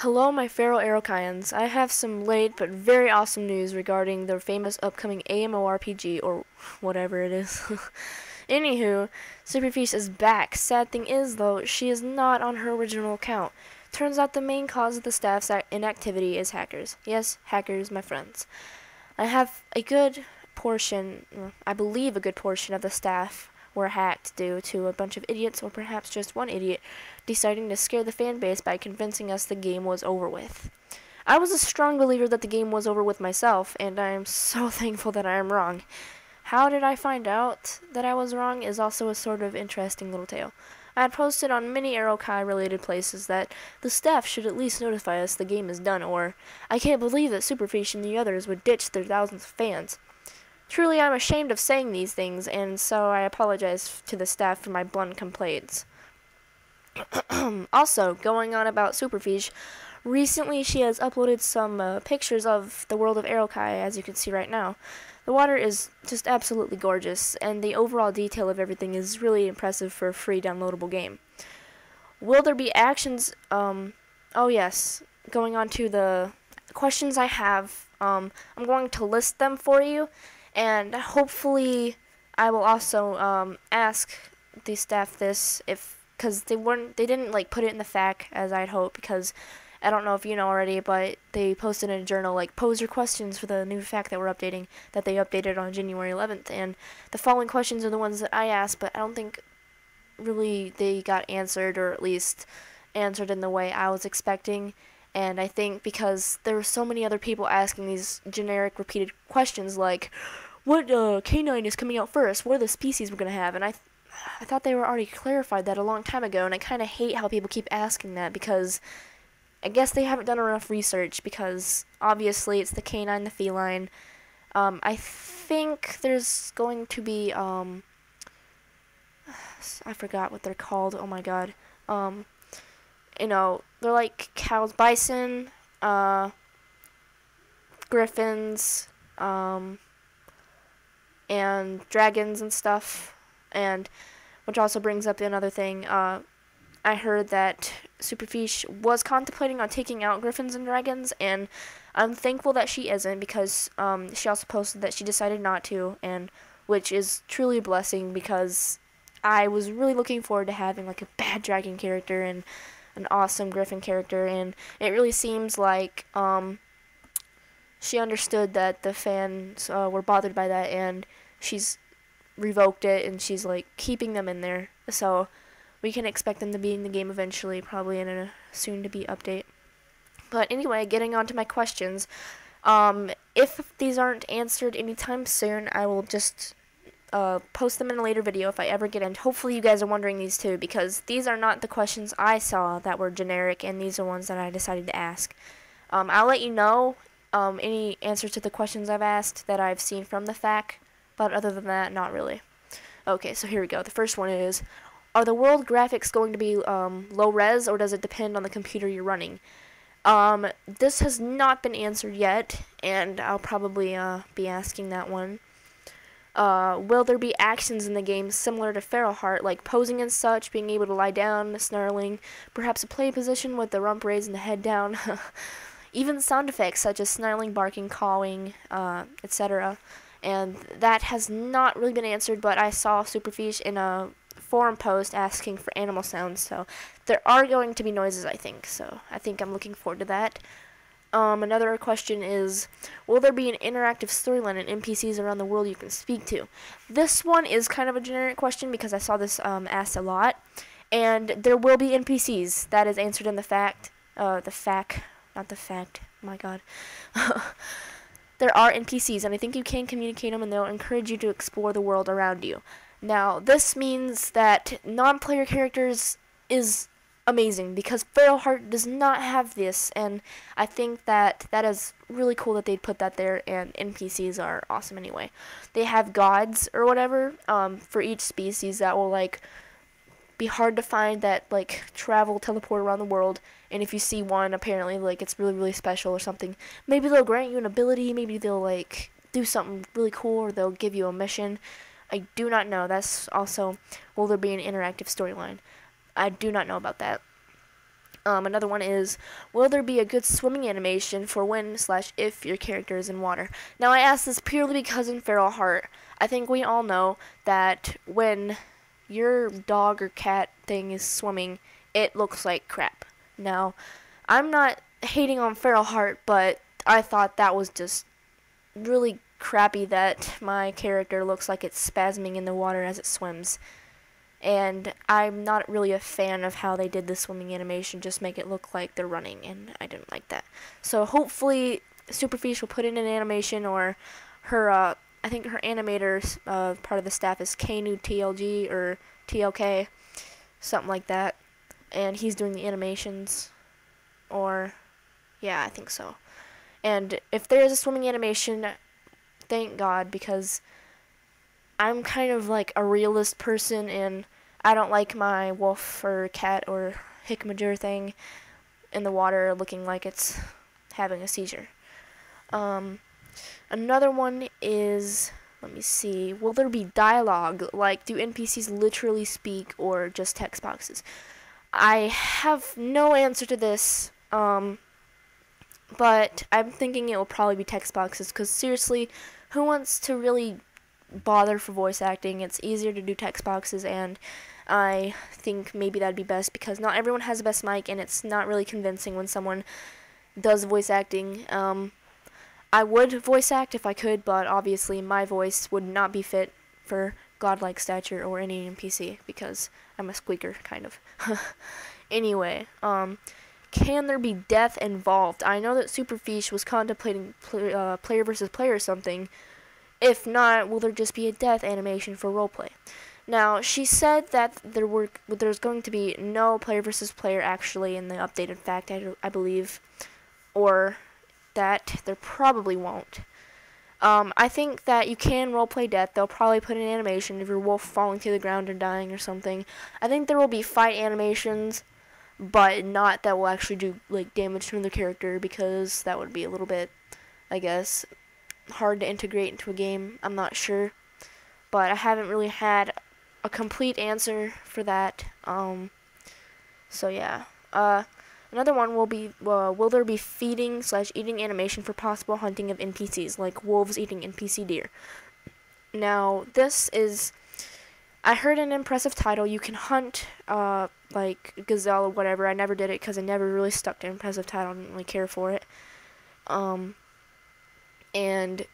Hello, my feral Arokaians. I have some late but very awesome news regarding the famous upcoming AMORPG, or whatever it is. Anywho, Superfiche is back. Sad thing is, though, she is not on her original account. Turns out the main cause of the staff's inactivity is hackers. Yes, hackers, my friends. I have a good portion, I believe a good portion of the staff were hacked due to a bunch of idiots, or perhaps just one idiot, deciding to scare the fan base by convincing us the game was over with. I was a strong believer that the game was over with myself, and I am so thankful that I am wrong. How did I find out that I was wrong is also a sort of interesting little tale. I had posted on many Aro'kai related places that the staff should at least notify us the game is done, or I can't believe that Superfiche and the others would ditch their thousands of fans. Truly, I'm ashamed of saying these things, and so I apologize to the staff for my blunt complaints. Also, going on about Superfiche, recently she has uploaded some pictures of the world of Aro'kai, as you can see right now. The water is just absolutely gorgeous, and the overall detail of everything is really impressive for a free downloadable game. Will there be actions? Oh yes, going on to the questions I have, I'm going to list them for you, and hopefully I will also ask the staff this because they didn't like put it in the FAQ as I'd hoped, because I don't know if you know already, but they posted in a journal like pose your questions for the new FAQ that we're updating, that they updated on January 11th, and the following questions are the ones that I asked, but I don't think really they got answered, or at least answered in the way I was expecting. And I think because there were so many other people asking these generic repeated questions like, what canine is coming out first? What are the species we're going to have? And I thought they were already clarified that a long time ago, and I kind of hate how people keep asking that, because I guess they haven't done enough research, because obviously it's the canine, the feline. I think there's going to be, I forgot what they're called, oh my god. They're like cows, bison, griffins, and dragons and stuff, and which also brings up another thing. I heard that Superfiche was contemplating on taking out griffins and dragons, and I'm thankful that she isn't, because she also posted that she decided not to, and which is truly a blessing, because I was really looking forward to having like a bad dragon character and an awesome griffin character, and it really seems like she understood that the fans were bothered by that, and she's revoked it, and she's like keeping them in there, so we can expect them to be in the game eventually, probably in a soon-to-be update. But anyway, getting on to my questions. If these aren't answered anytime soon, I will just post them in a later video if I ever get in. Hopefully you guys are wondering these too, because these are not the questions I saw that were generic, and these are ones that I decided to ask. I'll let you know any answers to the questions I've asked that I've seen from the FAQ, but other than that, not really. Okay, so here we go. The first one is, are the world graphics going to be low res, or does it depend on the computer you're running? This has not been answered yet, and I'll probably be asking that one. Will there be actions in the game similar to Feral Heart, like posing and such, being able to lie down, snarling, perhaps a play position with the rump raised and the head down, even sound effects such as snarling, barking, cawing, etc. And that has not really been answered, but I saw Superfiche in a forum post asking for animal sounds, so there are going to be noises, I think, so I think I'm looking forward to that. Another question is, will there be an interactive storyline and NPCs around the world you can speak to? This one is kind of a generic question, because I saw this asked a lot, and there will be NPCs. That is answered in the FAQ, not the fact, my god. There are NPCs, and I think you can communicate them, and they'll encourage you to explore the world around you. Now, this means that non-player characters is amazing, because Feral Heart does not have this, and I think that is really cool that they'd put that there, and NPCs are awesome anyway. They have gods or whatever for each species that will like be hard to find, that like teleport around the world, and if you see one, apparently like it's really, really special or something. Maybe they'll grant you an ability, maybe they'll like do something really cool, or they'll give you a mission. I do not know. That's also, will there be an interactive storyline? I do not know about that. Another one is, will there be a good swimming animation for when/if your character is in water? Now, I ask this purely because in Feral Heart, I think we all know that when your dog or cat thing is swimming, it looks like crap. Now, I'm not hating on Feral Heart, but I thought that was just really crappy that my character looks like it's spasming in the water as it swims. And I'm not really a fan of how they did the swimming animation, just make it look like they're running, and I didn't like that. So hopefully Superfish will put in an animation, or her, I think her animator, part of the staff is Kanu TLG or TLK, something like that, and he's doing the animations, or, yeah, I think so. And if there is a swimming animation, thank God, because I'm kind of like a realist person, and I don't like my wolf or cat or hickmajor thing in the water looking like it's having a seizure. Another one is, let me see, will there be dialogue? Like, do NPCs literally speak or just text boxes? I have no answer to this, but I'm thinking it will probably be text boxes, because seriously, who wants to really bother for voice acting? It's easier to do text boxes, and I think maybe that'd be best, because not everyone has the best mic, and it's not really convincing when someone does voice acting. I would voice act if I could, but obviously my voice would not be fit for godlike stature or any NPC, because I'm a squeaker, kind of. Anyway, can there be death involved? I know that Superfish was contemplating player versus player or something. If not, will there just be a death animation for roleplay? Now, she said that there's going to be no player versus player actually in the updated fact, I believe, or that there probably won't. I think that you can roleplay death. They'll probably put an animation of your wolf falling to the ground or dying or something. I think there will be fight animations, but not that will actually do like damage to the character, because that would be a little bit, I guess, hard to integrate into a game. I'm not sure, but I haven't really had a complete answer for that. So yeah. Another one will be, will there be feeding/eating animation for possible hunting of NPCs, like wolves eating NPC deer? Now, this is, I heard an impressive title. You can hunt, like, gazelle or whatever. I never did it because I never really stuck to impressive title. I didn't really care for it. And,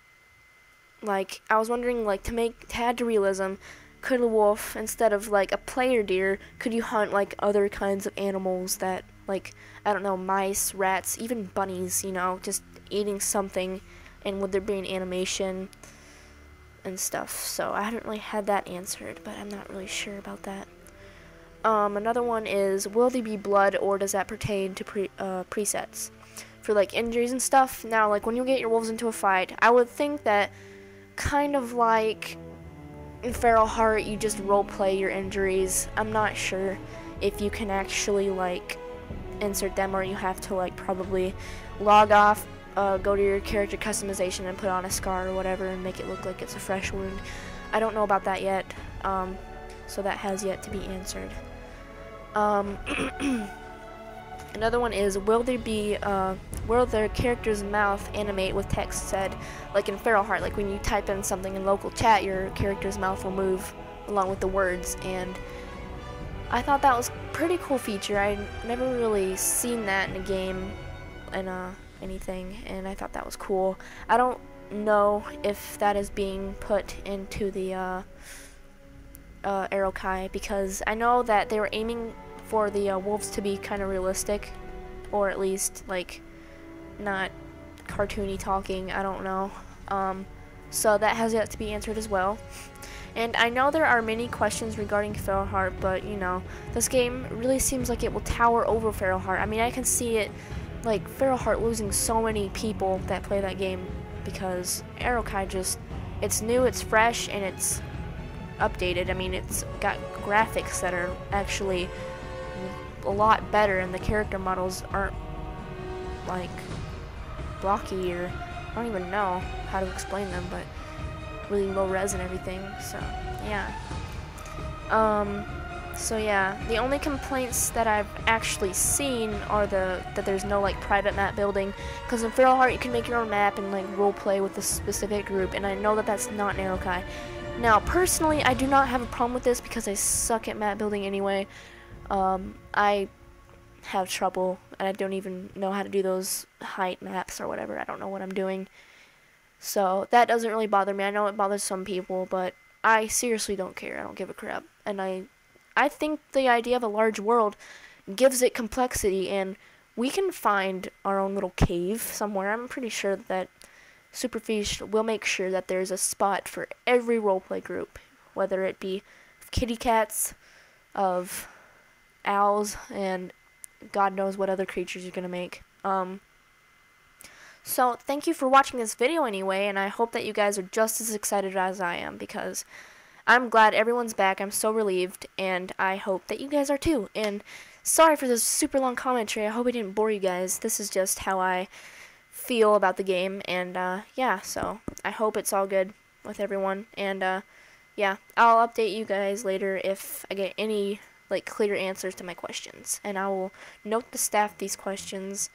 like, I was wondering, like, to add to realism, could a wolf, instead of, like, a player deer, could you hunt, like, other kinds of animals that, like, I don't know, mice, rats, even bunnies, you know, just eating something, and would there be an animation and stuff? So I haven't really had that answered, but I'm not really sure about that. Another one is, will there be blood, or does that pertain to presets? For, like, injuries and stuff. Now, like, when you get your wolves into a fight, I would think that kind of like in Feral Heart, you just roleplay your injuries. I'm not sure if you can actually, like, insert them, or you have to, like, probably log off, go to your character customization and put on a scar or whatever and make it look like it's a fresh wound. I don't know about that yet, so that has yet to be answered. Another one is, will their character's mouth animate with text said, like in Feral Heart, like when you type in something in local chat, your character's mouth will move along with the words, and I thought that was a pretty cool feature. I never really seen that in a game, in anything, and I thought that was cool. I don't know if that is being put into the Aro'kai, because I know that they were aiming for the wolves to be kind of realistic, or at least, like, not cartoony talking, I don't know. So that has yet to be answered as well. And I know there are many questions regarding Feral Heart, but, you know, this game really seems like it will tower over Feral Heart. I mean, I can see it, like, Feral Heart losing so many people that play that game, because Aro'kai just, it's new, it's fresh, and it's updated. I mean, it's got graphics that are actually a lot better, and the character models aren't, like, blocky, or I don't even know how to explain them, but really low res and everything. So yeah. So yeah, the only complaints that I've actually seen are that there's no like private map building, because in Feral Heart you can make your own map and like role play with a specific group, and I know that that's not in Aro'kai. Now personally, I do not have a problem with this because I suck at map building anyway. I have trouble, and I don't even know how to do those height maps or whatever. I don't know what I'm doing. So that doesn't really bother me. I know it bothers some people, but I seriously don't care. I don't give a crap. And I think the idea of a large world gives it complexity, and we can find our own little cave somewhere. I'm pretty sure that Superfish will make sure that there's a spot for every roleplay group, whether it be kitty cats, of owls, and God knows what other creatures you're gonna make. So thank you for watching this video anyway, and I hope that you guys are just as excited as I am, because I'm glad everyone's back. I'm so relieved, and I hope that you guys are too. And sorry for this super long commentary. I hope I didn't bore you guys. This is just how I feel about the game, and yeah, so I hope it's all good with everyone. And yeah, I'll update you guys later if I get any like clear answers to my questions, and I will note the staff these questions,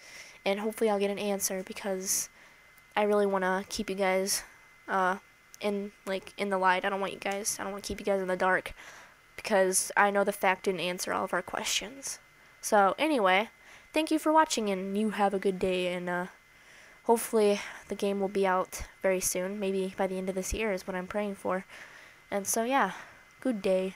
and hopefully I'll get an answer, because I really want to keep you guys in the light. I don't want to keep you guys in the dark, because I know the fact didn't answer all of our questions. So anyway, thank you for watching, and you have a good day, and hopefully the game will be out very soon. Maybe by the end of this year is what I'm praying for. And so yeah, good day.